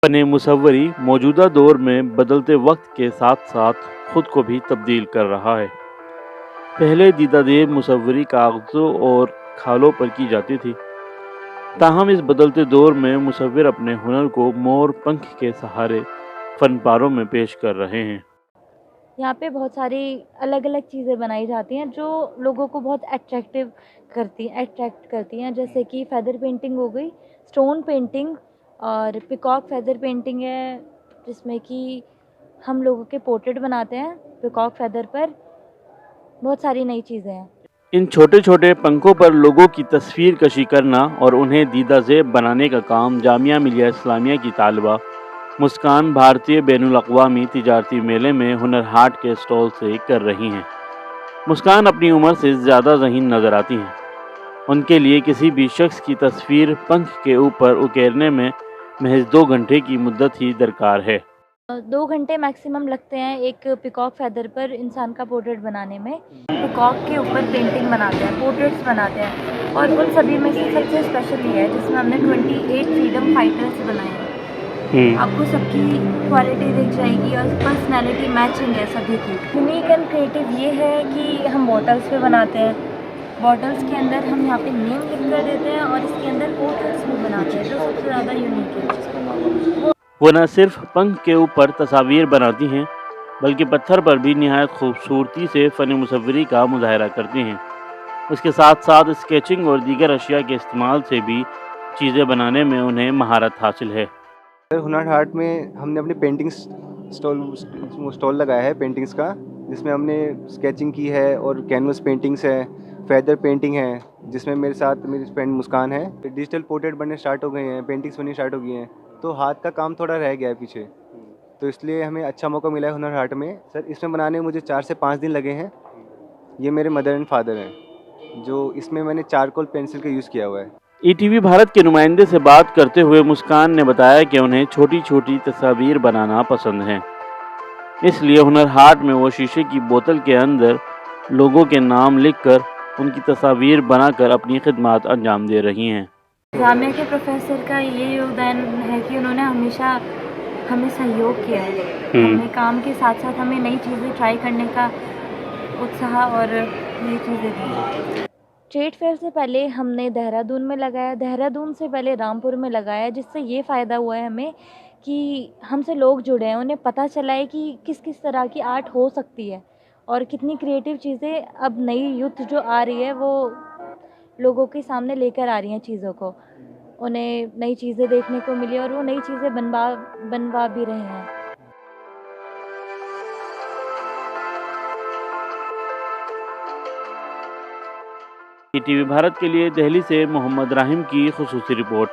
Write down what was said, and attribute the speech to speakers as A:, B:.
A: फ़न मुसव्वरी मौजूदा दौर में बदलते वक्त के साथ साथ खुद को भी तब्दील कर रहा है। पहले दीदार मुसव्वरी कागज़ों और खालों पर की जाती थी, ताहम इस बदलते दौर में मुसव्विर अपने हुनर को मोर पंख के सहारे फनपारों में पेश कर रहे हैं।
B: यहाँ पे बहुत सारी अलग-अलग चीज़ें बनाई जाती हैं जो लोगों को बहुत अट्रैक्ट करती हैं, जैसे कि फेदर पेंटिंग हो गई, स्टोन पेंटिंग और पीकॉक फेदर पेंटिंग है, जिसमें कि हम लोगों के पोर्ट्रेट बनाते हैं पीकॉक फेदर पर। बहुत सारी नई चीज़ें हैं।
A: इन छोटे छोटे पंखों पर लोगों की तस्वीर कशी करना और उन्हें दीदा ज़ेब बनाने का काम जामिया मिलिया इस्लामिया की तालिबा मुस्कान भारतीय बैनुल अक़वामी तिजारती मेले में हुनर हाट के स्टॉल से कर रही हैं। मुस्कान अपनी उम्र से ज़्यादा ज़हीन नज़र आती हैं। उनके लिए किसी भी शख्स की तस्वीर पंख के ऊपर उकेरने में महज 2 घंटे की मुद्दत ही दरकार है।
B: 2 घंटे मैक्सिमम लगते हैं एक पीकॉक फेदर पर इंसान का पोर्ट्रेट बनाने में। पीकॉक के ऊपर पेंटिंग बनाते हैं, पोर्ट्रेट्स बनाते हैं और उन सभी में से सबसे स्पेशल ये है जिसमें हमने 28 फ्रीडम फाइटर्स बनाए हैं। आपको सबकी क्वालिटी दिख जाएगी और पर्सनैलिटी मैचिंग है सभी की। यूनिक एंड क्रिएटिव ये है कि हम बॉटल्स पे बनाते हैं। बॉटल्स के अंदर हम यहाँ पे नेम लिख कर देते हैं और इसके अंदर पोर्ट्रेट्स भी बनाते हैं, जो सबसे ज़्यादा यूनिक है।
A: वो न सिर्फ पंख के ऊपर तस्वीर बनाती हैं, बल्कि पत्थर पर भी निहायत खूबसूरती से फ़न मुसव्वरी का मुज़ाहरा करती हैं। उसके साथ साथ स्केचिंग और दीगर अशिया के इस्तेमाल से भी चीज़ें बनाने में उन्हें महारत हासिल है।
C: हुनर हाट में हमने अपनी पेंटिंग्स स्टॉल लगाया है पेंटिंग्स का, जिसमें हमने स्केचिंग की है और कैनवस पेंटिंग्स है, फेदर पेंटिंग है, जिसमें मेरे साथ मेरी फ्रेंड मुस्कान है। डिजिटल पोर्ट्रेट बनने स्टार्ट हो गए हैं, पेंटिंग्स बननी स्टार्ट हो गई हैं, तो हाथ का काम थोड़ा रह गया है पीछे, तो इसलिए हमें अच्छा मौका मिला है हुनर हाट में। सर, इसमें बनाने में मुझे 4 से 5 दिन लगे हैं। ये मेरे मदर एंड फादर हैं, जो इसमें मैंने चारकोल पेंसिल का यूज़ किया हुआ है।
A: ईटीवी भारत के नुमाइंदे से बात करते हुए मुस्कान ने बताया कि उन्हें छोटी छोटी तस्वीर बनाना पसंद है, इसलिए हुनर हाट में वो शीशे की बोतल के अंदर लोगों के नाम लिखकर उनकी तस्वीर बनाकर अपनी खिदमत अंजाम दे रही हैं।
B: जामिया के प्रोफेसर का ये योगदान है कि उन्होंने हमेशा हमें सहयोग किया है। हमें काम के साथ साथ हमें नई चीज़ें ट्राई करने का उत्साह और नई चीज़ें दी। ट्रेड फेयर से पहले हमने देहरादून में लगाया, देहरादून से पहले रामपुर में लगाया, जिससे ये फ़ायदा हुआ है हमें कि हमसे लोग जुड़े हैं, उन्हें पता चला है कि किस किस तरह की आर्ट हो सकती है और कितनी क्रिएटिव चीज़ें अब नई यूथ जो आ रही है वो लोगों के सामने लेकर आ रही हैं चीज़ों को। उन्हें नई चीज़ें देखने को मिली और वो नई चीज़ें बनवा भी रहे हैं।
A: ईटीवी भारत के लिए दिल्ली से मोहम्मद राहिम की खुसूसी रिपोर्ट।